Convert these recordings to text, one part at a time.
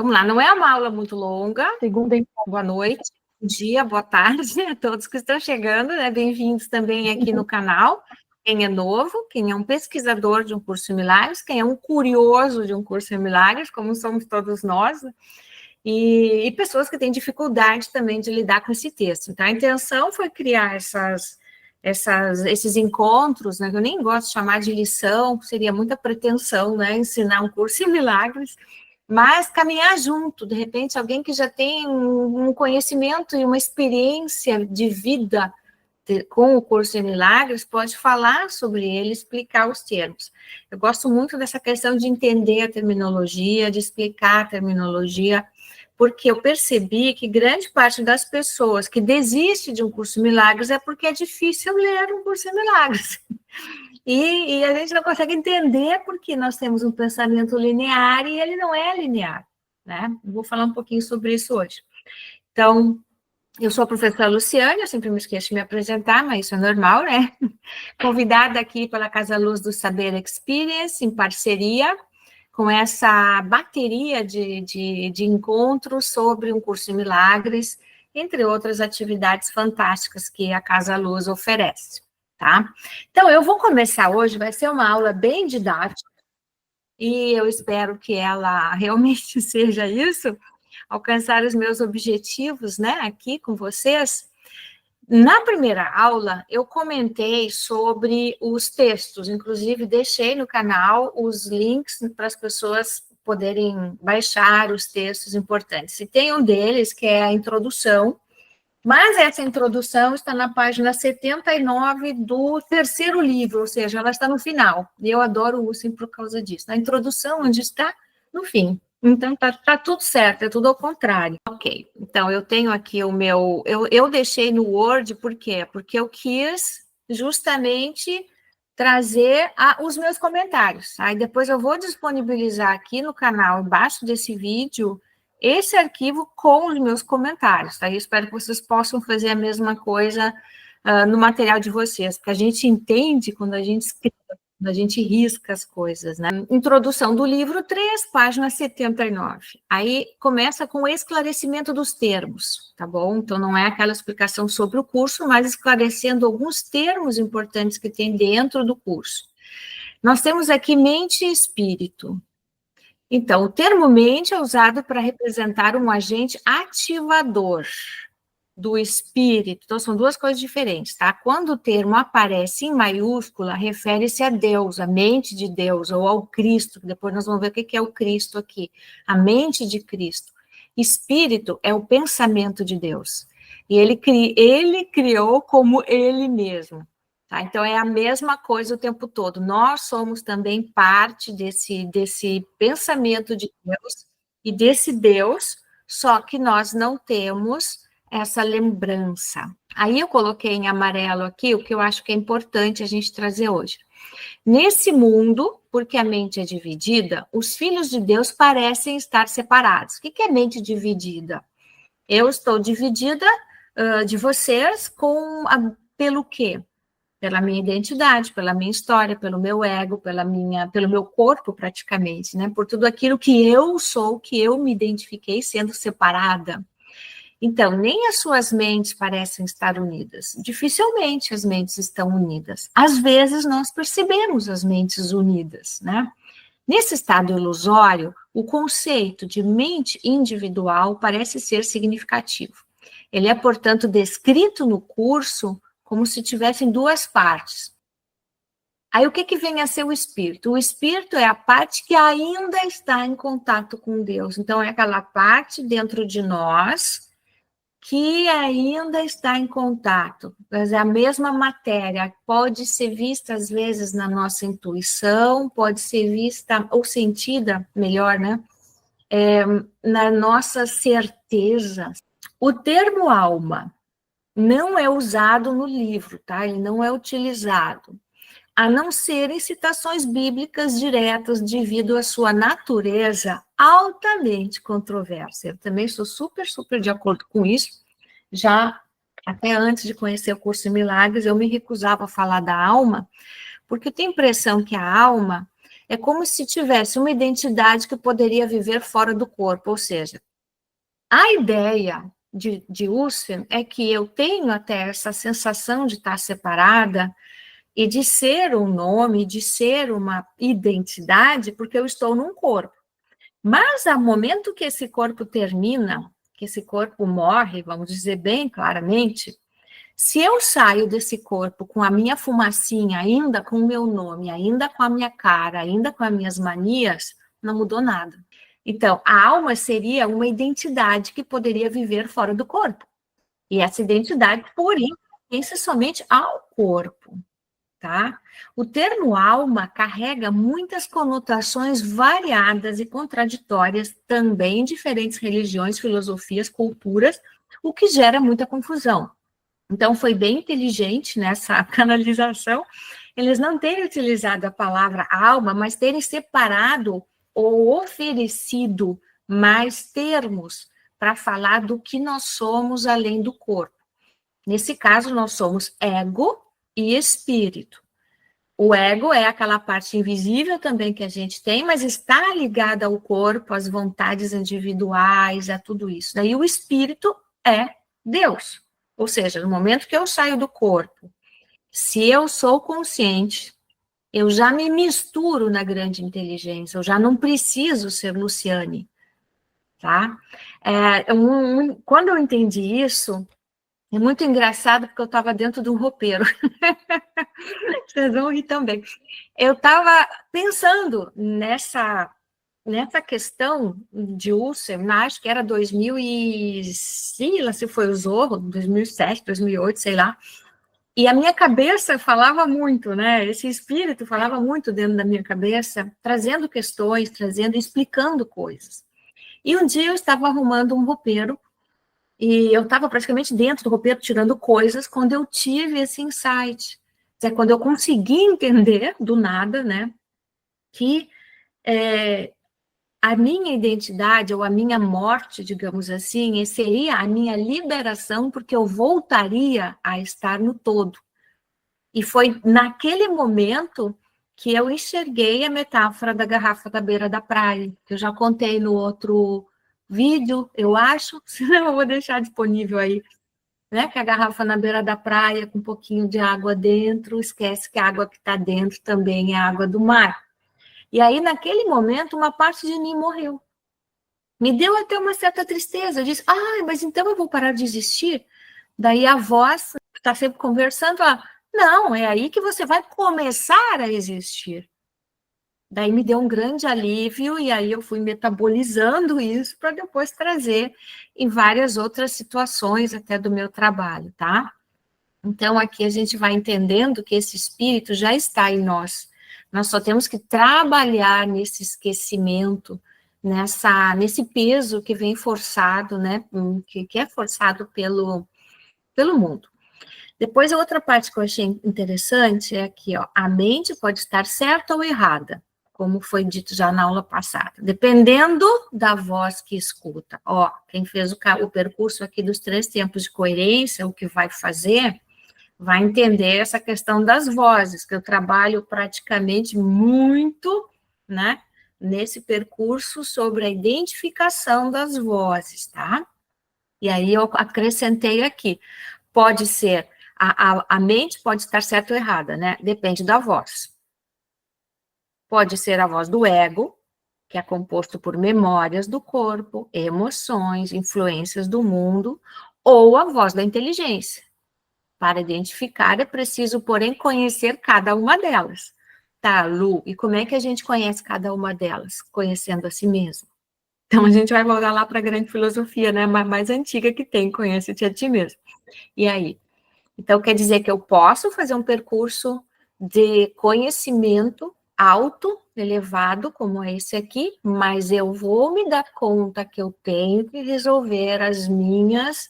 Vamos lá, não é uma aula muito longa. Segunda em... Boa noite, bom dia, boa tarde a todos que estão chegando, né? Bem-vindos também aqui no canal. Quem é novo, quem é um pesquisador de um curso em Milagres, quem é um curioso de um curso em Milagres, como somos todos nós, né? E pessoas que têm dificuldade também de lidar com esse texto. Então, a intenção foi criar esses encontros, né? Eu nem gosto de chamar de lição, seria muita pretensão, né? Ensinar um curso em Milagres, mas caminhar junto, de repente, alguém que já tem um conhecimento e uma experiência de vida com o curso em Milagres pode falar sobre ele, explicar os termos. Eu gosto muito dessa questão de entender a terminologia, de explicar a terminologia, porque eu percebi que grande parte das pessoas que desiste de um curso em Milagres é porque é difícil ler um curso em Milagres. E a gente não consegue entender porque nós temos um pensamento linear e ele não é linear, né? Vou falar um pouquinho sobre isso hoje. Então, eu sou a professora Luciane, eu sempre me esqueço de me apresentar, mas isso é normal, né? Convidada aqui pela Casa Luz do Saber Experience, em parceria com essa bateria de encontros sobre um curso em Milagres, entre outras atividades fantásticas que a Casa Luz oferece, tá? Então, eu vou começar hoje, vai ser uma aula bem didática, e eu espero que ela realmente seja isso, alcançar os meus objetivos, né, aqui com vocês. Na primeira aula, eu comentei sobre os textos, inclusive deixei no canal os links para as pessoas poderem baixar os textos importantes. E tem um deles, que é a introdução, mas essa introdução está na página 79 do terceiro livro, ou seja, ela está no final. E eu adoro o Ussin por causa disso. Na introdução, onde está? No fim. Então, tá tudo certo, é tudo ao contrário. Ok, então eu tenho aqui o meu... Eu deixei no Word, por quê? Porque eu quis justamente trazer os meus comentários. Aí depois eu vou disponibilizar aqui no canal, embaixo desse vídeo, esse arquivo com os meus comentários, tá? Eu espero que vocês possam fazer a mesma coisa no material de vocês, porque a gente entende quando a gente escreve, quando a gente risca as coisas, né? Introdução do livro 3, página 79. Aí começa com o esclarecimento dos termos, tá bom? Então não é aquela explicação sobre o curso, mas esclarecendo alguns termos importantes que tem dentro do curso. Nós temos aqui mente e espírito. Então, o termo mente é usado para representar um agente ativador do espírito. Então, são duas coisas diferentes, tá? Quando o termo aparece em maiúscula, refere-se a Deus, a mente de Deus, ou ao Cristo, depois nós vamos ver o que é o Cristo aqui, a mente de Cristo. Espírito é o pensamento de Deus, e ele criou como ele mesmo. Tá? Então, é a mesma coisa o tempo todo. Nós somos também parte desse pensamento de Deus e desse Deus, só que nós não temos essa lembrança. Aí eu coloquei em amarelo aqui o que eu acho que é importante a gente trazer hoje. Nesse mundo, porque a mente é dividida, os filhos de Deus parecem estar separados. O que é mente dividida? Eu estou dividida de vocês pelo quê? Pela minha identidade, pela minha história, pelo meu ego, pelo meu corpo praticamente, né? Por tudo aquilo que eu sou, que eu me identifiquei sendo separada. Então, nem as suas mentes parecem estar unidas. Dificilmente as mentes estão unidas. Às vezes nós percebemos as mentes unidas, né? Nesse estado ilusório, o conceito de mente individual parece ser significativo. Ele é, portanto, descrito no curso como se tivessem duas partes. Aí o que vem a ser o espírito? O espírito é a parte que ainda está em contato com Deus. Então, é aquela parte dentro de nós que ainda está em contato. Mas é a mesma matéria, pode ser vista, às vezes, na nossa intuição, pode ser vista, ou sentida, melhor, né? Na nossa certeza. O termo alma não é usado no livro, tá? Ele não é utilizado, a não ser em citações bíblicas diretas devido à sua natureza altamente controversa. Eu também sou super de acordo com isso. Já até antes de conhecer o curso de Milagres, eu me recusava a falar da alma, porque eu tenho a impressão que a alma é como se tivesse uma identidade que poderia viver fora do corpo, ou seja, a ideia de Husserl é que eu tenho até essa sensação de estar separada e de ser um nome, de ser uma identidade, porque eu estou num corpo. Mas, ao momento que esse corpo termina, que esse corpo morre, vamos dizer bem claramente, se eu saio desse corpo com a minha fumacinha, ainda com o meu nome, ainda com a minha cara, ainda com as minhas manias, não mudou nada. Então, a alma seria uma identidade que poderia viver fora do corpo. E essa identidade, porém, pertence somente ao corpo, tá? O termo alma carrega muitas conotações variadas e contraditórias também em diferentes religiões, filosofias, culturas, o que gera muita confusão. Então, foi bem inteligente nessa canalização eles não terem utilizado a palavra alma, mas terem separado ou oferecido mais termos para falar do que nós somos além do corpo. Nesse caso, nós somos ego e espírito. O ego é aquela parte invisível também que a gente tem, mas está ligada ao corpo, às vontades individuais, a tudo isso. Daí o espírito é Deus. Ou seja, no momento que eu saio do corpo, se eu sou consciente, eu já me misturo na grande inteligência, eu já não preciso ser Luciane, tá? Quando eu entendi isso, é muito engraçado, porque eu estava dentro de um roupeiro. Vocês vão rir também. Eu estava pensando nessa questão de Husserl, acho que era 2000 sei lá se foi o Zorro, 2007, 2008, sei lá, e a minha cabeça falava muito, né, esse espírito falava muito dentro da minha cabeça, trazendo questões, explicando coisas. E um dia eu estava arrumando um roupeiro, e eu estava praticamente dentro do roupeiro, tirando coisas, quando eu tive esse insight, quando eu consegui entender, do nada, né, que a minha identidade, ou a minha morte, digamos assim, seria a minha liberação, porque eu voltaria a estar no todo. E foi naquele momento que eu enxerguei a metáfora da garrafa da beira da praia, que eu já contei no outro vídeo, eu acho, senão eu vou deixar disponível aí, né? Que a garrafa na beira da praia, com um pouquinho de água dentro, esquece que a água que está dentro também é água do mar. E aí, naquele momento, uma parte de mim morreu. Me deu até uma certa tristeza. Eu disse, mas então eu vou parar de existir? Daí a voz, que está sempre conversando, fala, não, é aí que você vai começar a existir. Daí me deu um grande alívio, e aí eu fui metabolizando isso para depois trazer em várias outras situações até do meu trabalho, tá? Então, aqui a gente vai entendendo que esse espírito já está em nós. Nós só temos que trabalhar nesse esquecimento, nesse peso que vem forçado, né? Que é forçado pelo mundo. Depois, a outra parte que eu achei interessante é aqui, ó. A mente pode estar certa ou errada, como foi dito já na aula passada, dependendo da voz que escuta. Ó, quem fez o percurso aqui dos 3 tempos de coerência, o que vai fazer, vai entender essa questão das vozes, que eu trabalho praticamente muito, né, nesse percurso sobre a identificação das vozes, tá? E aí eu acrescentei aqui, pode ser, a mente pode estar certa ou errada, né? Depende da voz. Pode ser a voz do ego, que é composto por memórias do corpo, emoções, influências do mundo, ou a voz da inteligência. Para identificar, é preciso, porém, conhecer cada uma delas. Tá, Lu, e como é que a gente conhece cada uma delas? Conhecendo a si mesmo. Então, a gente vai voltar lá para a grande filosofia, né, mais antiga que tem, conhece-te a ti mesmo. E aí? Então, quer dizer que eu posso fazer um percurso de conhecimento alto, elevado, como é esse aqui, mas eu vou me dar conta que eu tenho que resolver as minhas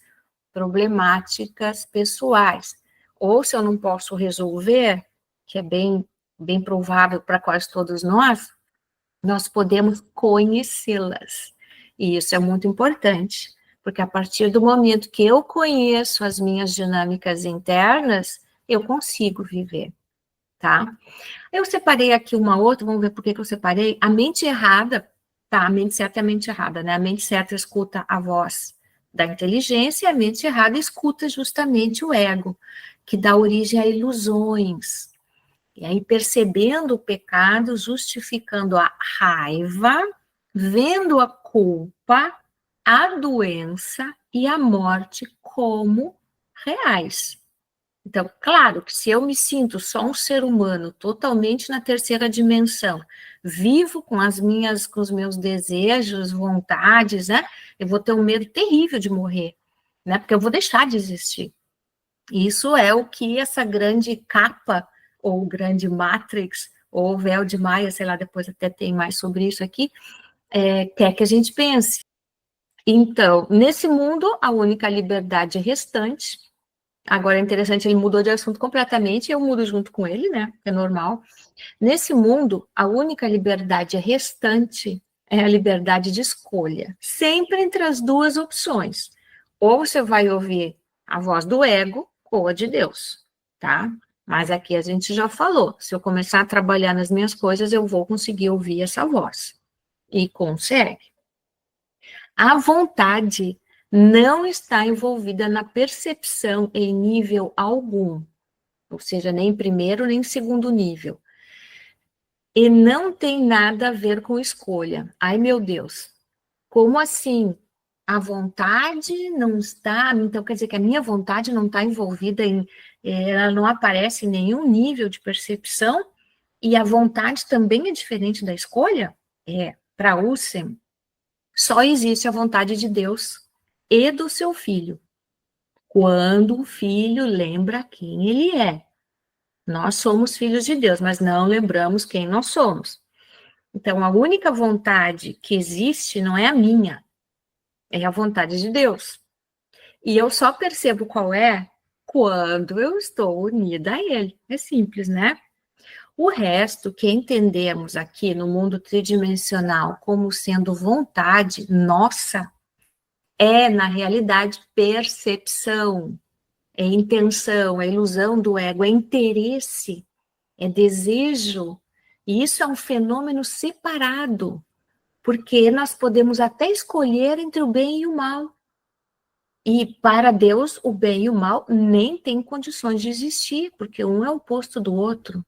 problemáticas pessoais. Ou se eu não posso resolver, que é bem provável para quase todos nós podemos conhecê-las. E isso é muito importante, porque a partir do momento que eu conheço as minhas dinâmicas internas, eu consigo viver. tá? Eu separei aqui uma outra, vamos ver por que eu separei. A mente errada, tá? A mente certa é a mente errada, né? A mente certa escuta a voz da inteligência e a mente errada escuta justamente o ego, que dá origem a ilusões. E aí, percebendo o pecado, justificando a raiva, vendo a culpa, a doença e a morte como reais. Então, claro que se eu me sinto só um ser humano totalmente na terceira dimensão, vivo com os meus desejos, vontades, né? Eu vou ter um medo terrível de morrer, né? Porque eu vou deixar de existir. Isso é o que essa grande capa, ou grande matrix, ou véu de Maia, sei lá, depois até tem mais sobre isso aqui, quer que a gente pense. Então, nesse mundo, a única liberdade restante. Agora é interessante, ele mudou de assunto completamente, eu mudo junto com ele, né? É normal. Nesse mundo, a única liberdade restante é a liberdade de escolha, sempre entre as duas opções. Ou você vai ouvir a voz do ego ou a de Deus, tá? Mas aqui a gente já falou, se eu começar a trabalhar nas minhas coisas, eu vou conseguir ouvir essa voz. E consegue. A vontade não está envolvida na percepção em nível algum, ou seja, nem primeiro nem segundo nível. E não tem nada a ver com escolha. Ai, meu Deus, como assim? A vontade não está, então quer dizer que a minha vontade não está envolvida ela não aparece em nenhum nível de percepção, e a vontade também é diferente da escolha? Para Husserl, só existe a vontade de Deus e do seu filho, quando o filho lembra quem ele é. Nós somos filhos de Deus, mas não lembramos quem nós somos. Então, a única vontade que existe não é a minha, é a vontade de Deus. E eu só percebo qual é quando eu estou unida a Ele. É simples, né? O resto que entendemos aqui no mundo tridimensional como sendo vontade nossa, na realidade, percepção, é intenção, é ilusão do ego, é interesse, é desejo. E isso é um fenômeno separado, porque nós podemos até escolher entre o bem e o mal. E para Deus, o bem e o mal nem têm condições de existir, porque um é o oposto do outro.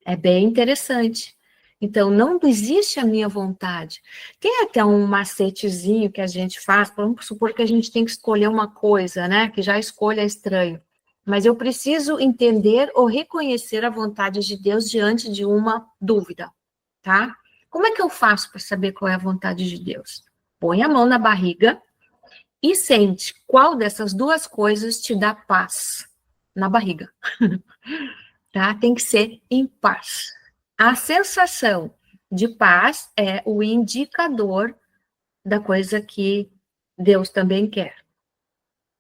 É bem interessante. Então, não existe a minha vontade. Tem até um macetezinho que a gente faz, vamos supor que a gente tem que escolher uma coisa, né? Que já escolha é estranho. Mas eu preciso entender ou reconhecer a vontade de Deus diante de uma dúvida, tá? Como é que eu faço para saber qual é a vontade de Deus? Põe a mão na barriga e sente qual dessas duas coisas te dá paz na barriga. Tá? Tem que ser em paz. A sensação de paz é o indicador da coisa que Deus também quer.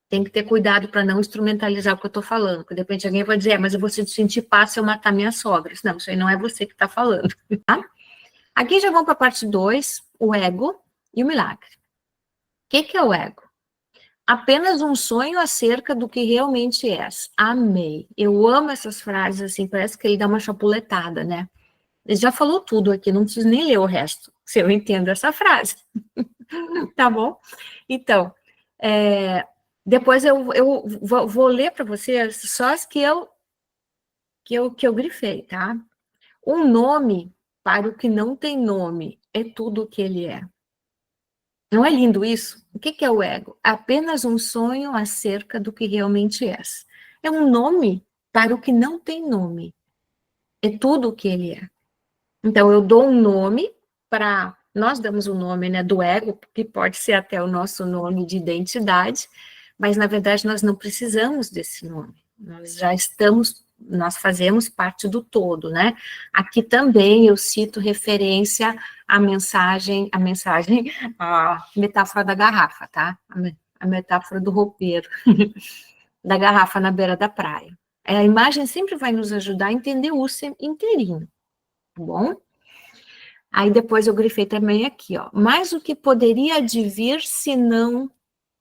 Tem que ter cuidado para não instrumentalizar o que eu estou falando, porque de repente alguém vai dizer, mas eu vou sentir paz se eu matar minhas sogras. Não, isso aí não é você que está falando. Tá? Aqui já vamos para a parte 2, o ego e o milagre. O que é o ego? Apenas um sonho acerca do que realmente és. Amei. Eu amo essas frases, assim, parece que ele dá uma chapuletada, né? Ele já falou tudo aqui, não preciso nem ler o resto, se eu entendo essa frase. Tá bom? Então, depois eu vou ler para vocês só as que eu grifei, tá? Um nome para o que não tem nome é tudo o que ele é. Não é lindo isso? O que é o ego? Apenas um sonho acerca do que realmente és. É um nome para o que não tem nome. É tudo o que ele é. Então, eu dou um nome para... Nós damos o nome, né, do ego, que pode ser até o nosso nome de identidade, mas, na verdade, nós não precisamos desse nome. Nós fazemos parte do todo, né? Aqui também eu cito referência à a metáfora da garrafa, tá? A metáfora do roupeiro, da garrafa na beira da praia. A imagem sempre vai nos ajudar a entender o inteirinho, tá bom? Aí depois eu grifei também aqui, ó. Mas o que poderia advir se não...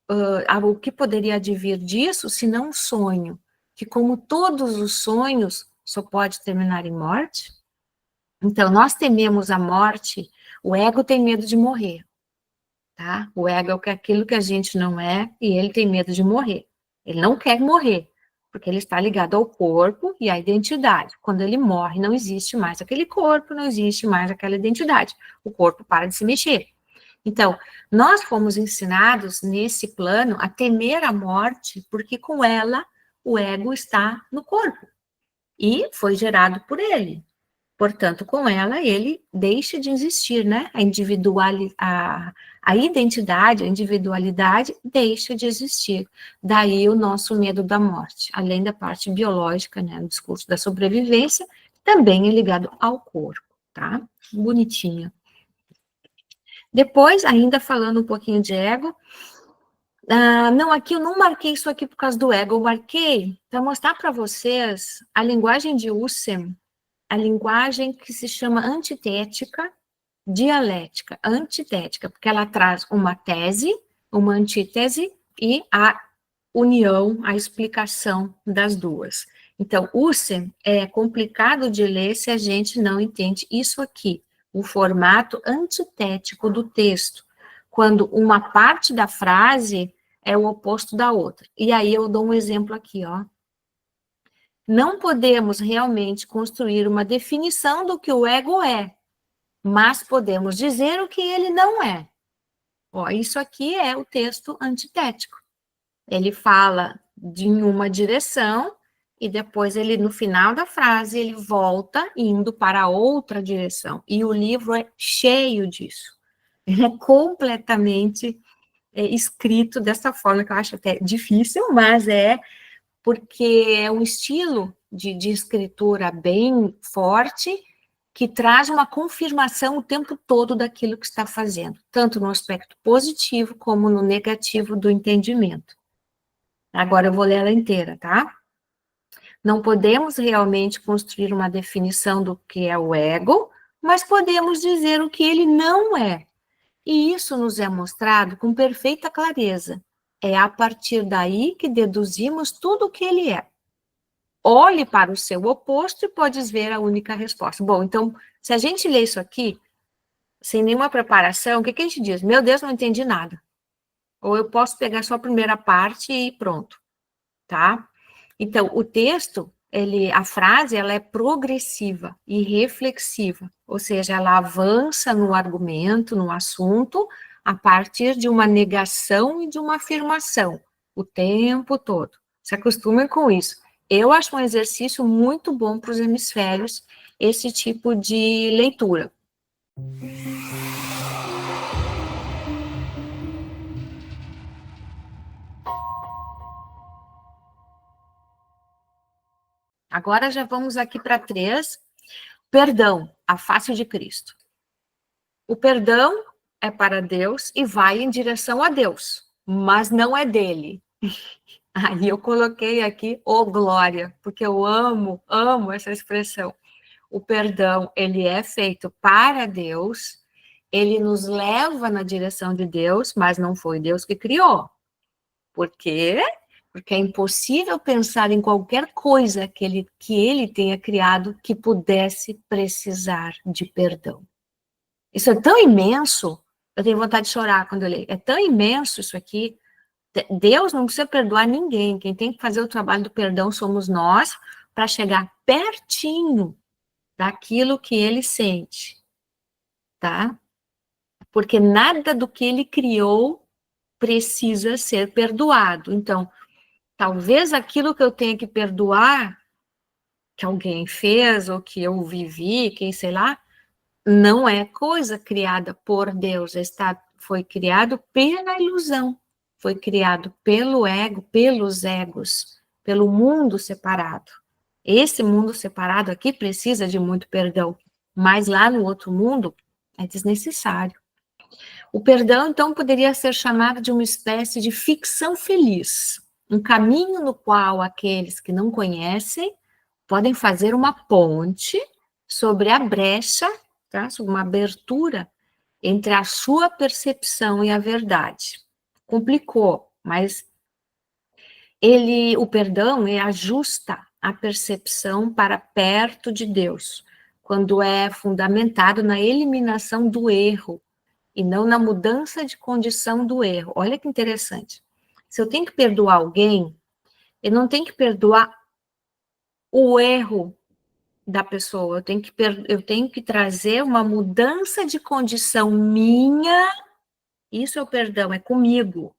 o que poderia advir disso se não um sonho? Que como todos os sonhos, só pode terminar em morte. Então, nós tememos a morte, o ego tem medo de morrer, tá? O ego é aquilo que a gente não é, e ele tem medo de morrer. Ele não quer morrer, porque ele está ligado ao corpo e à identidade. Quando ele morre, não existe mais aquele corpo, não existe mais aquela identidade. O corpo para de se mexer. Então, nós fomos ensinados nesse plano a temer a morte, porque com ela o ego está no corpo e foi gerado por ele. Portanto, com ela ele deixa de existir, né? A identidade, a individualidade deixa de existir. Daí o nosso medo da morte, além da parte biológica, né? O discurso da sobrevivência também é ligado ao corpo, tá? Bonitinho. Depois, ainda falando um pouquinho de ego, não, aqui eu não marquei isso aqui por causa do ego, eu marquei para mostrar para vocês a linguagem de Husserl, a linguagem que se chama antitética, dialética, antitética, porque ela traz uma tese, uma antítese e a união, a explicação das duas. Então, Husserl é complicado de ler se a gente não entende isso aqui, o formato antitético do texto, quando uma parte da frase é o oposto da outra. E aí eu dou um exemplo aqui, ó. Não podemos realmente construir uma definição do que o ego é, mas podemos dizer o que ele não é. Ó, isso aqui é o texto antitético. Ele fala em uma direção e depois ele, no final da frase, ele volta indo para outra direção. E o livro é cheio disso. Ele é completamente escrito dessa forma, que eu acho até difícil, mas é porque é um estilo de escritura bem forte, que traz uma confirmação o tempo todo daquilo que está fazendo, tanto no aspecto positivo como no negativo do entendimento. Agora eu vou ler ela inteira, tá? Não podemos realmente construir uma definição do que é o ego, mas podemos dizer o que ele não é. E isso nos é mostrado com perfeita clareza. É a partir daí que deduzimos tudo o que ele é. Olhe para o seu oposto e podes ver a única resposta. Bom, então, se a gente lê isso aqui, sem nenhuma preparação, o que a gente diz? Meu Deus, não entendi nada. Ou eu posso pegar só a primeira parte e pronto, tá? Então, o texto, a frase, ela é progressiva e reflexiva, ou seja, ela avança no argumento, no assunto, a partir de uma negação e de uma afirmação, o tempo todo. Se acostumem com isso. Eu acho um exercício muito bom para os hemisférios, esse tipo de leitura. Agora já vamos aqui para 3. Perdão, a face de Cristo. O perdão é para Deus e vai em direção a Deus, mas não é dele. Aí eu coloquei aqui, oh glória, porque eu amo essa expressão. O perdão, ele é feito para Deus, ele nos leva na direção de Deus, mas não foi Deus que criou. Por quê? Porque é impossível pensar em qualquer coisa que ele tenha criado que pudesse precisar de perdão. Isso é tão imenso, eu tenho vontade de chorar quando eu leio. É tão imenso isso aqui. Deus não precisa perdoar ninguém. Quem tem que fazer o trabalho do perdão somos nós, para chegar pertinho daquilo que ele sente, tá? Porque nada do que ele criou precisa ser perdoado. Então, talvez aquilo que eu tenha que perdoar, que alguém fez, ou que eu vivi, quem sei lá, não é coisa criada por Deus, foi criado pela ilusão, foi criado pelo ego, pelos egos, pelo mundo separado. Esse mundo separado aqui precisa de muito perdão, mas lá no outro mundo é desnecessário. O perdão, então, poderia ser chamado de uma espécie de ficção feliz, um caminho no qual aqueles que não conhecem podem fazer uma ponte sobre a brecha, tá? Sobre uma abertura entre a sua percepção e a verdade. Complicou, mas o perdão ajusta a percepção para perto de Deus, quando é fundamentado na eliminação do erro, e não na mudança de condição do erro. Olha que interessante. Se eu tenho que perdoar alguém, eu não tenho que perdoar o erro da pessoa, eu tenho que trazer uma mudança de condição minha, isso é o perdão, é comigo,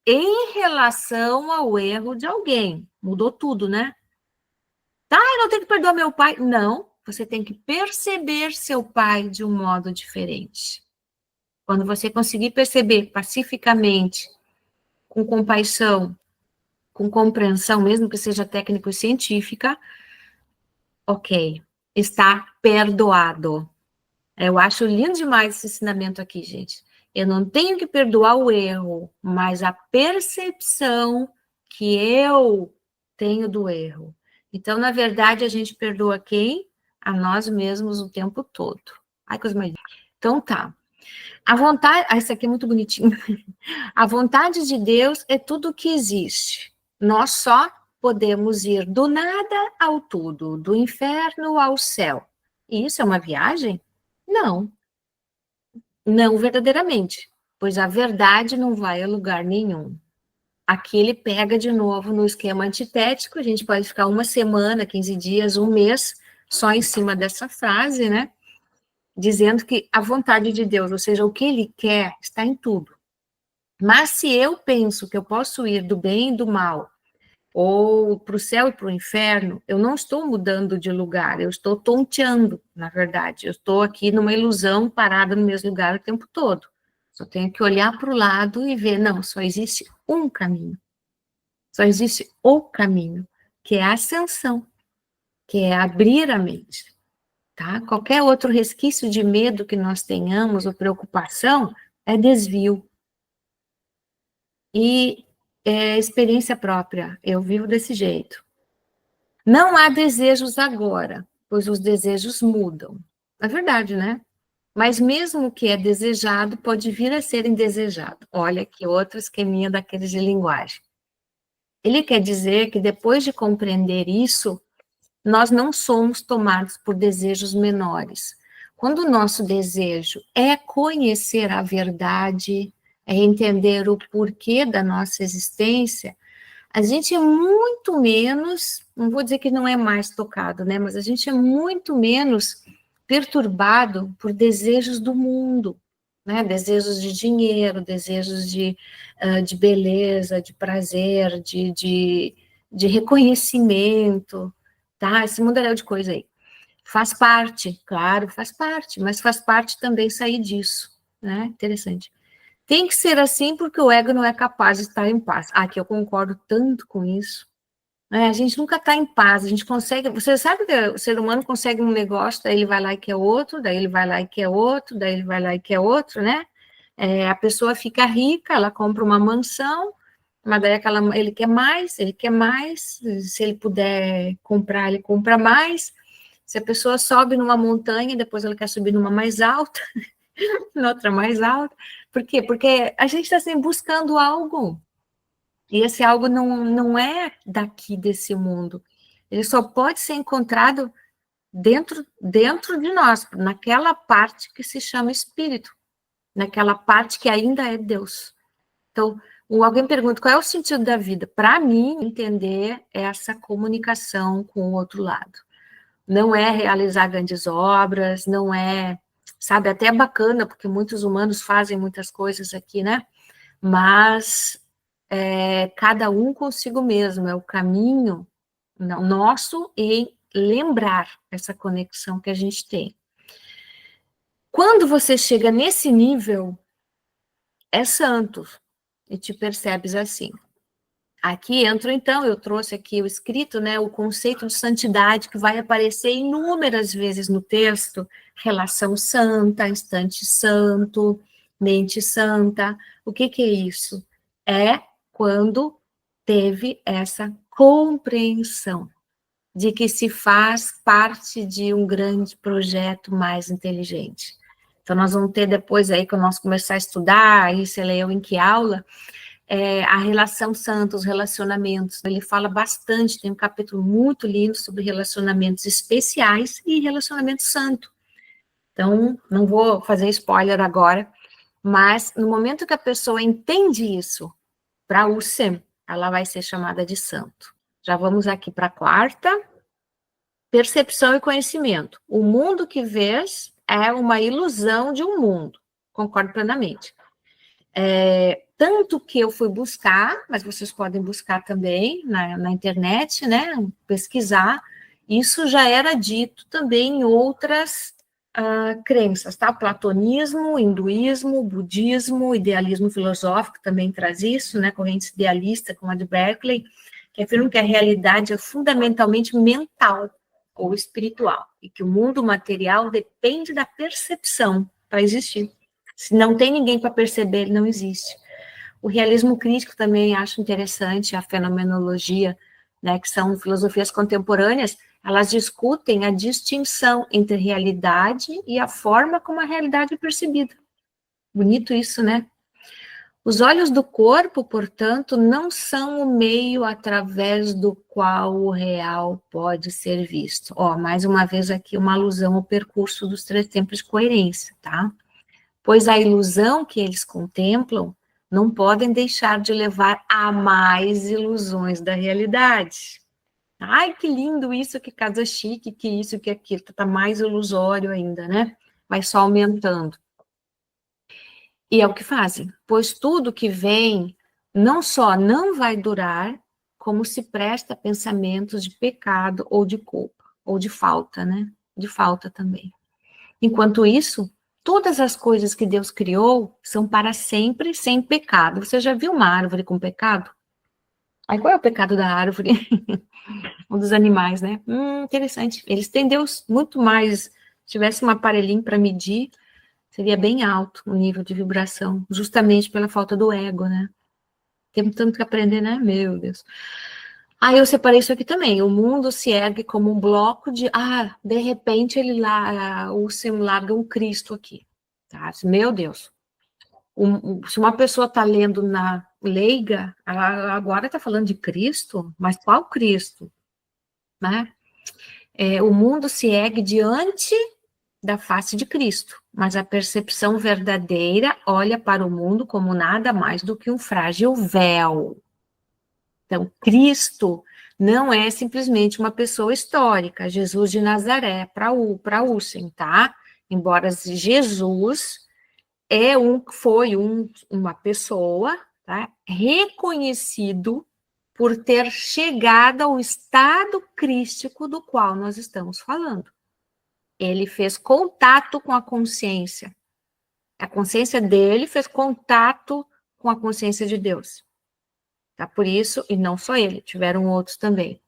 em relação ao erro de alguém. Mudou tudo, né? Tá, eu não tenho que perdoar meu pai. Não, você tem que perceber seu pai de um modo diferente. Quando você conseguir perceber pacificamente, com compaixão, com compreensão, mesmo que seja técnico-científica, ok, está perdoado. Eu acho lindo demais esse ensinamento aqui, gente. Eu não tenho que perdoar o erro, mas a percepção que eu tenho do erro. Então, na verdade, a gente perdoa quem? A nós mesmos o tempo todo. Ai, coisa mais. Então, tá. A vontade. Ah, isso aqui é muito bonitinho. A vontade de Deus é tudo o que existe. Nós só podemos ir do nada ao tudo, do inferno ao céu. E isso é uma viagem? Não, não verdadeiramente, pois a verdade não vai a lugar nenhum. Aqui ele pega de novo no esquema antitético, a gente pode ficar uma semana, 15 dias, um mês, só em cima dessa frase, né? Dizendo que a vontade de Deus, ou seja, o que ele quer, está em tudo. Mas se eu penso que eu posso ir do bem e do mal, ou para o céu e para o inferno, eu não estou mudando de lugar, eu estou tonteando, na verdade. Eu estou aqui numa ilusão, parada no mesmo lugar o tempo todo. Só tenho que olhar para o lado e ver, não, só existe um caminho. Só existe o caminho, que é a ascensão, que é abrir a mente. Tá? Qualquer outro resquício de medo que nós tenhamos, ou preocupação, é desvio. E experiência própria, eu vivo desse jeito. Não há desejos agora, pois os desejos mudam. É verdade, né? Mas mesmo o que é desejado pode vir a ser indesejado. Olha que outro esqueminha daqueles de linguagem. Ele quer dizer que depois de compreender isso, nós não somos tomados por desejos menores. Quando o nosso desejo é conhecer a verdade, é entender o porquê da nossa existência, a gente é muito menos, não vou dizer que não é mais tocado, né? Mas a gente é muito menos perturbado por desejos do mundo, né? Desejos de dinheiro, desejos de beleza, de prazer, de reconhecimento, tá? Esse mundaréu de coisa aí. Faz parte, claro, faz parte, mas faz parte também sair disso, né? Interessante. Tem que ser assim porque o ego não é capaz de estar em paz. Ah, que eu concordo tanto com isso. A gente nunca está em paz, a gente consegue... Você sabe que o ser humano consegue um negócio, daí ele vai lá e quer outro, daí ele vai lá e quer outro, daí ele vai lá e quer outro, né? A pessoa fica rica, ela compra uma mansão, mas daí ele quer mais, se ele puder comprar, ele compra mais. Se a pessoa sobe numa montanha, depois ela quer subir numa mais alta, noutra mais alta. Por quê? Porque a gente está sempre buscando algo, e esse algo não é daqui desse mundo. Ele só pode ser encontrado dentro de nós, naquela parte que se chama espírito, naquela parte que ainda é Deus. Então, alguém pergunta qual é o sentido da vida? Para mim, entender essa comunicação com o outro lado. Não é realizar grandes obras, não é, sabe, até é bacana, porque muitos humanos fazem muitas coisas aqui, né? Mas cada um consigo mesmo, é o caminho nosso em lembrar essa conexão que a gente tem. Quando você chega nesse nível, é santo, e te percebes assim. Aqui entro, então, eu trouxe aqui o escrito, né, o conceito de santidade, que vai aparecer inúmeras vezes no texto, relação santa, instante santo, mente santa. O que é isso? É quando teve essa compreensão de que se faz parte de um grande projeto mais inteligente. Então, nós vamos ter depois aí, quando nós começar a estudar, aí você leu em que aula, a relação santa, os relacionamentos. Ele fala bastante, tem um capítulo muito lindo sobre relacionamentos especiais e relacionamento santo. Então, não vou fazer spoiler agora, mas no momento que a pessoa entende isso, para o SEM, ela vai ser chamada de santo. Já vamos aqui para a quarta. Percepção e conhecimento. O mundo que vês é uma ilusão de um mundo. Concordo plenamente. Tanto que eu fui buscar, mas vocês podem buscar também na internet, né? Pesquisar. Isso já era dito também em outras crenças, tá? Platonismo, hinduísmo, budismo, idealismo filosófico também traz isso, né? Correntes idealistas, como a de Berkeley, que afirmam que a realidade é fundamentalmente mental ou espiritual, e que o mundo material depende da percepção para existir. Se não tem ninguém para perceber, ele não existe. O realismo crítico também acho interessante, a fenomenologia, né, que são filosofias contemporâneas, elas discutem a distinção entre realidade e a forma como a realidade é percebida. Bonito isso, né? Os olhos do corpo, portanto, não são o meio através do qual o real pode ser visto. Ó, mais uma vez aqui uma alusão ao percurso dos 3 tempos de coerência, tá? Pois a ilusão que eles contemplam não podem deixar de levar a mais ilusões da realidade. Ai, que lindo isso, que casa chique, que isso, que aquilo, tá mais ilusório ainda, né? Vai só aumentando. E é o que fazem, pois tudo que vem não só não vai durar, como se presta a pensamentos de pecado ou de culpa, ou de falta, né? De falta também. Enquanto isso, todas as coisas que Deus criou são para sempre sem pecado. Você já viu uma árvore com pecado? Aí qual é o pecado da árvore? Ou dos animais, né? Interessante. Eles têm Deus muito mais. Se tivesse um aparelhinho para medir, seria bem alto o nível de vibração, justamente pela falta do ego, né? Temos tanto que aprender, né? Meu Deus. Aí eu separei isso aqui também. O mundo se ergue como um bloco de... de repente o Sam larga um Cristo aqui. Tá? Meu Deus. Se uma pessoa está lendo na leiga, ela agora está falando de Cristo, mas qual Cristo? Né? O mundo se ergue diante da face de Cristo, mas a percepção verdadeira olha para o mundo como nada mais do que um frágil véu. Então, Cristo não é simplesmente uma pessoa histórica, Jesus de Nazaré, para Husserl, tá? Embora Jesus foi uma pessoa, tá? Reconhecido por ter chegado ao estado crístico do qual nós estamos falando. Ele fez contato com a consciência. A consciência dele fez contato com a consciência de Deus. Tá? Por isso, e não só ele, tiveram outros também.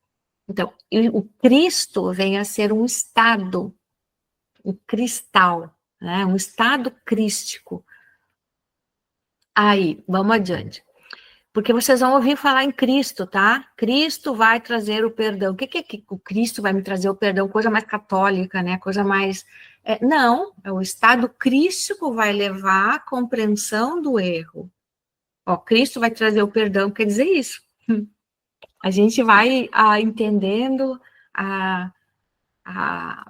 Então, o Cristo vem a ser um estado, um cristal, né? Um estado crístico. Aí, vamos adiante. Porque vocês vão ouvir falar em Cristo, tá? Cristo vai trazer o perdão. O que é que o Cristo vai me trazer o perdão? Coisa mais católica, né? Coisa mais... não, o estado crístico vai levar à compreensão do erro. Ó, Cristo vai trazer o perdão, quer dizer isso. A gente vai entendendo a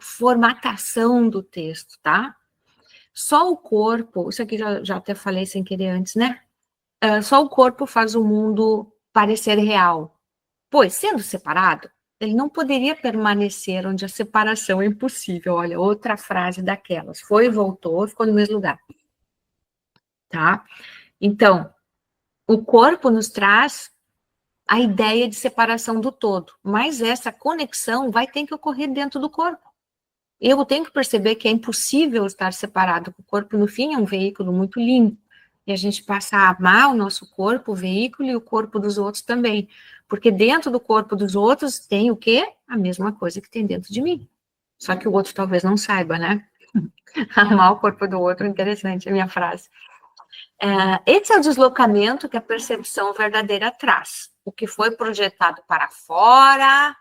formatação do texto, tá? Só o corpo, isso aqui já até falei sem querer antes, né? Só o corpo faz o mundo parecer real. Pois, sendo separado, ele não poderia permanecer onde a separação é impossível. Olha, outra frase daquelas. Foi, voltou, ficou no mesmo lugar. Tá? Então, o corpo nos traz a ideia de separação do todo, mas essa conexão vai ter que ocorrer dentro do corpo. Eu tenho que perceber que é impossível estar separado. O corpo, no fim, é um veículo muito lindo. E a gente passa a amar o nosso corpo, o veículo, e o corpo dos outros também. Porque dentro do corpo dos outros tem o quê? A mesma coisa que tem dentro de mim. Só que o outro talvez não saiba, né? Amar o corpo do outro, interessante a minha frase. Esse é o deslocamento que a percepção verdadeira traz. O que foi projetado para fora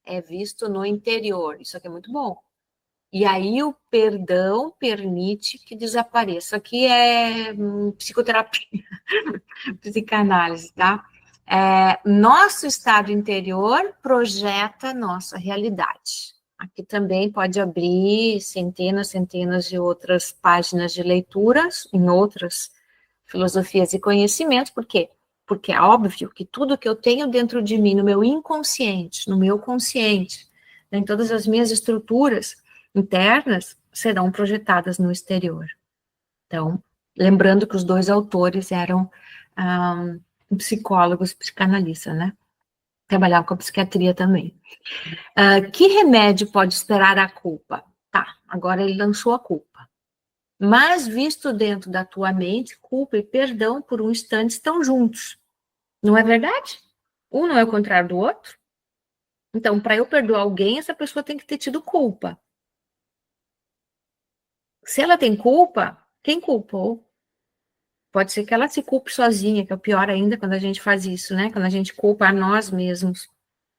é visto no interior. Isso aqui é muito bom. E aí o perdão permite que desapareça. Aqui é psicoterapia, psicanálise, tá? Nosso estado interior projeta nossa realidade. Aqui também pode abrir centenas de outras páginas de leituras em outras filosofias e conhecimentos. Por quê? Porque é óbvio que tudo que eu tenho dentro de mim, no meu inconsciente, no meu consciente, em todas as minhas estruturas internas, serão projetadas no exterior. Então, lembrando que os dois autores eram psicólogos, psicanalistas, né? Trabalhavam com a psiquiatria também. Que remédio pode esperar a culpa? Tá, agora ele lançou a culpa. Mas, visto dentro da tua mente, culpa e perdão por um instante estão juntos. Não é verdade? Um não é o contrário do outro. Então, para eu perdoar alguém, essa pessoa tem que ter tido culpa. Se ela tem culpa, quem culpou? Pode ser que ela se culpe sozinha, que é o pior ainda quando a gente faz isso, né? Quando a gente culpa a nós mesmos.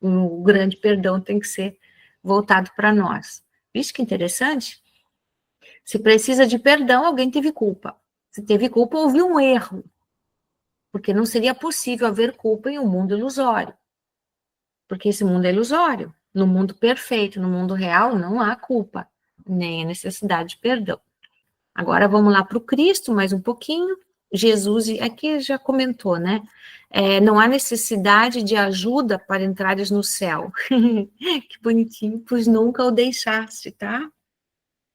O grande perdão tem que ser voltado para nós. Isso que interessante. Se precisa de perdão, alguém teve culpa. Se teve culpa, houve um erro. Porque não seria possível haver culpa em um mundo ilusório. Porque esse mundo é ilusório. No mundo perfeito, no mundo real, não há culpa, nem a necessidade de perdão. Agora vamos lá para o Cristo, mais um pouquinho. Jesus, aqui já comentou, né? Não há necessidade de ajuda para entrares no céu. Que bonitinho, pois nunca o deixaste, tá?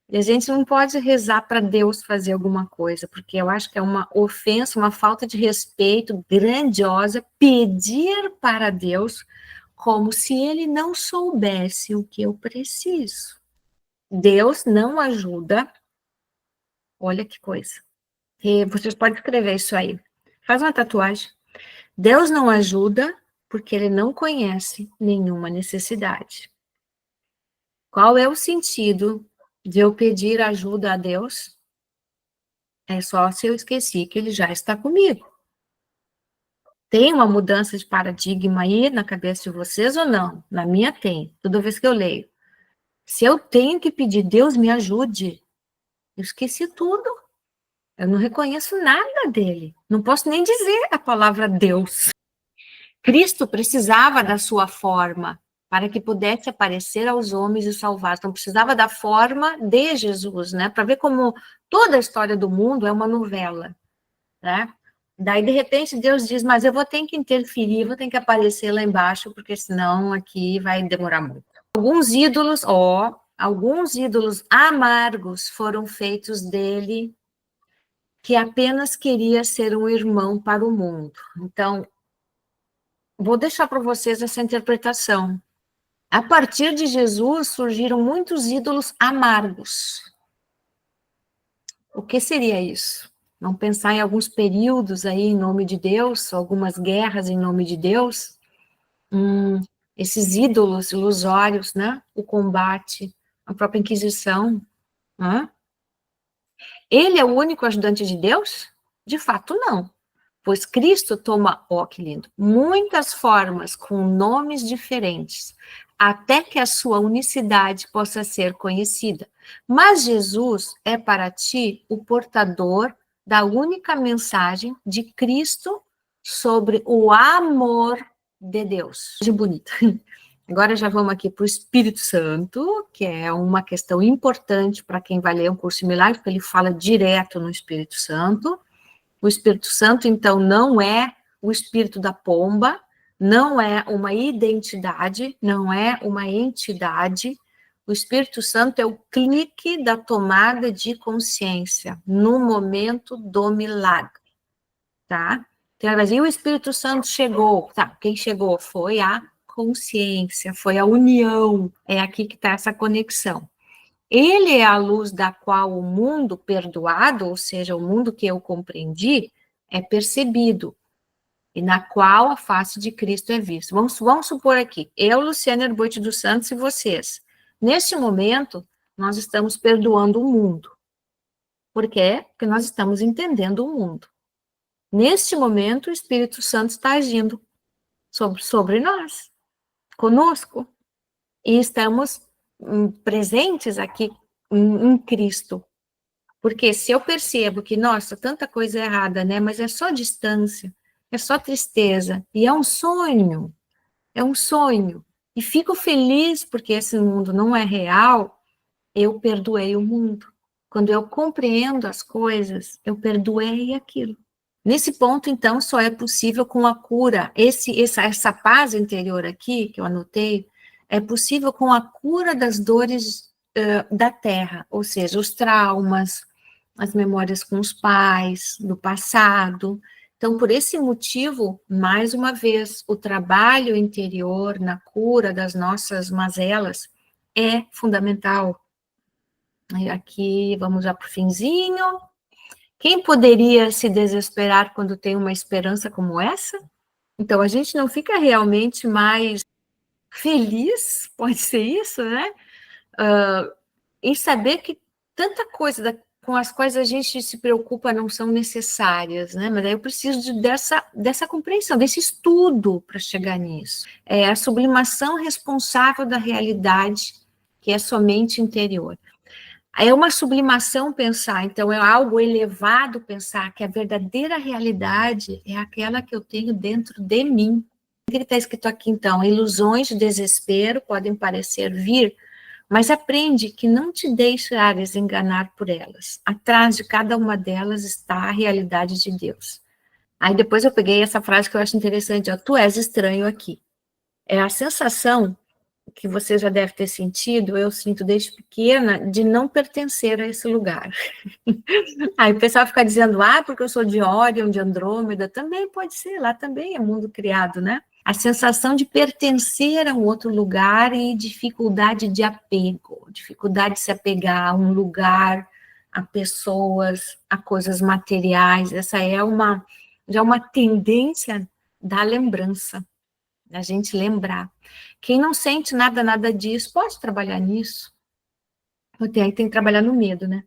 E a gente não pode rezar para Deus fazer alguma coisa, porque eu acho que é uma ofensa, uma falta de respeito grandiosa pedir para Deus como se ele não soubesse o que eu preciso. Deus não ajuda. Olha que coisa. E vocês podem escrever isso aí. Faz uma tatuagem. Deus não ajuda porque ele não conhece nenhuma necessidade. Qual é o sentido de eu pedir ajuda a Deus? É só se eu esqueci que ele já está comigo. Tem uma mudança de paradigma aí na cabeça de vocês ou não? Na minha tem, toda vez que eu leio. Se eu tenho que pedir, Deus me ajude, eu esqueci tudo. Eu não reconheço nada dele. Não posso nem dizer a palavra Deus. Cristo precisava da sua forma para que pudesse aparecer aos homens e salvar. Então, precisava da forma de Jesus, né? Para ver como toda a história do mundo é uma novela, né? Daí, de repente, Deus diz, mas eu vou ter que interferir, vou ter que aparecer lá embaixo, porque senão aqui vai demorar muito. Alguns ídolos amargos foram feitos dele, que apenas queria ser um irmão para o mundo. Então, vou deixar para vocês essa interpretação. A partir de Jesus surgiram muitos ídolos amargos. O que seria isso? Vamos pensar em alguns períodos aí em nome de Deus, algumas guerras em nome de Deus. Esses ídolos ilusórios, né? O combate, a própria Inquisição. Né? Ele é o único ajudante de Deus? De fato, não. Pois Cristo toma, ó, que lindo, muitas formas com nomes diferentes, até que a sua unicidade possa ser conhecida. Mas Jesus é para ti o portador da única mensagem de Cristo sobre o amor de Deus. Que bonito. Agora já vamos aqui para o Espírito Santo, que é uma questão importante para quem vai ler um curso similar, porque ele fala direto no Espírito Santo. O Espírito Santo, então, não é o espírito da pomba, não é uma identidade, não é uma entidade. O Espírito Santo é o clique da tomada de consciência no momento do milagre, tá? Então, e o Espírito Santo chegou, tá? Quem chegou foi a consciência, foi a união, é aqui que está essa conexão. Ele é a luz da qual o mundo perdoado, ou seja, o mundo que eu compreendi, é percebido, e na qual a face de Cristo é vista. Vamos supor aqui, eu, Luciana Herboite dos Santos e vocês. Neste momento, nós estamos perdoando o mundo. Por quê? Porque nós estamos entendendo o mundo. Neste momento, o Espírito Santo está agindo sobre nós, conosco, e estamos presentes aqui em Cristo. Porque se eu percebo que, nossa, tanta coisa errada, né? Mas é só distância, é só tristeza, e é um sonho. E fico feliz porque esse mundo não é real, eu perdoei o mundo. Quando eu compreendo as coisas, eu perdoei aquilo. Nesse ponto, então, só é possível com a cura. Essa paz interior aqui, que eu anotei, é possível com a cura das dores da terra, ou seja, os traumas, as memórias com os pais, do passado. Então, por esse motivo, mais uma vez, o trabalho interior na cura das nossas mazelas é fundamental. E aqui, vamos já para o finzinho. Quem poderia se desesperar quando tem uma esperança como essa? Então, a gente não fica realmente mais feliz, pode ser isso, né? Em saber que tanta coisa com as quais a gente se preocupa não são necessárias, né? Mas aí eu preciso dessa compreensão, desse estudo para chegar nisso. É a sublimação responsável da realidade, que é somente interior. É uma sublimação pensar, então é algo elevado pensar que a verdadeira realidade é aquela que eu tenho dentro de mim. O que está escrito aqui então? Ilusões de desespero podem parecer vir, mas aprende que não te deixares enganar por elas. Atrás de cada uma delas está a realidade de Deus. Aí depois eu peguei essa frase que eu acho interessante, ó, tu és estranho aqui. É a sensação que você já deve ter sentido, eu sinto desde pequena, de não pertencer a esse lugar. Aí o pessoal fica dizendo, porque eu sou de Órion, de Andrômeda, também pode ser, lá também é mundo criado, né? A sensação de pertencer a um outro lugar e dificuldade de apego, dificuldade de se apegar a um lugar, a pessoas, a coisas materiais, essa é já uma tendência da lembrança, da gente lembrar. Quem não sente nada disso, pode trabalhar nisso. Aí tem que trabalhar no medo, né?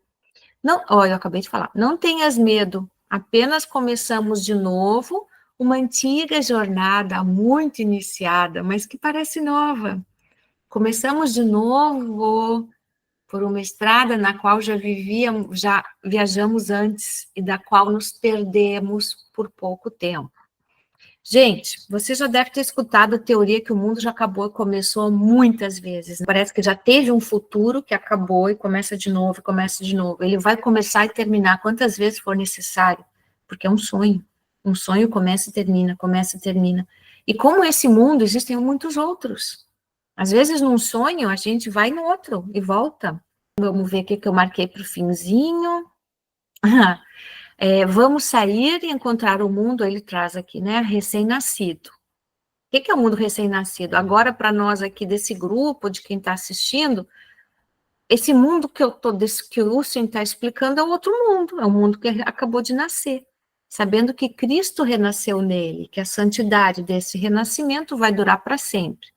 Não, olha, eu acabei de falar. Não tenhas medo, apenas começamos de novo uma antiga jornada muito iniciada, mas que parece nova. Começamos de novo por uma estrada na qual já viajamos antes e da qual nos perdemos por pouco tempo. Gente, você já deve ter escutado a teoria que o mundo já acabou e começou muitas vezes. Parece que já teve um futuro que acabou e começa de novo, e começa de novo. Ele vai começar e terminar quantas vezes for necessário, porque é um sonho. Um sonho começa e termina, começa e termina. E como esse mundo, existem muitos outros. Às vezes, num sonho, a gente vai no outro e volta. Vamos ver o que eu marquei para o finzinho. Vamos sair e encontrar o mundo, ele traz aqui, né, recém-nascido. O que é o mundo recém-nascido? Agora, para nós aqui desse grupo, de quem está assistindo, esse mundo que que o Husserl está explicando é outro mundo, é um mundo que acabou de nascer, sabendo que Cristo renasceu nele, que a santidade desse renascimento vai durar para sempre.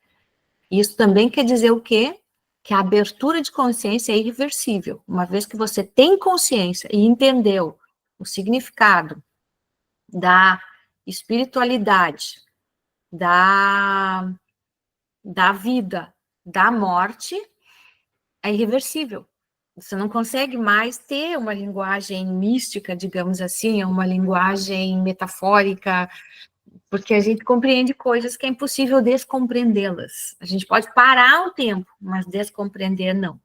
Isso também quer dizer o quê? Que a abertura de consciência é irreversível. Uma vez que você tem consciência e entendeu o significado da espiritualidade, da vida, da morte, é irreversível. Você não consegue mais ter uma linguagem mística, digamos assim, uma linguagem metafórica, porque a gente compreende coisas que é impossível descompreendê-las. A gente pode parar o tempo, mas descompreender não.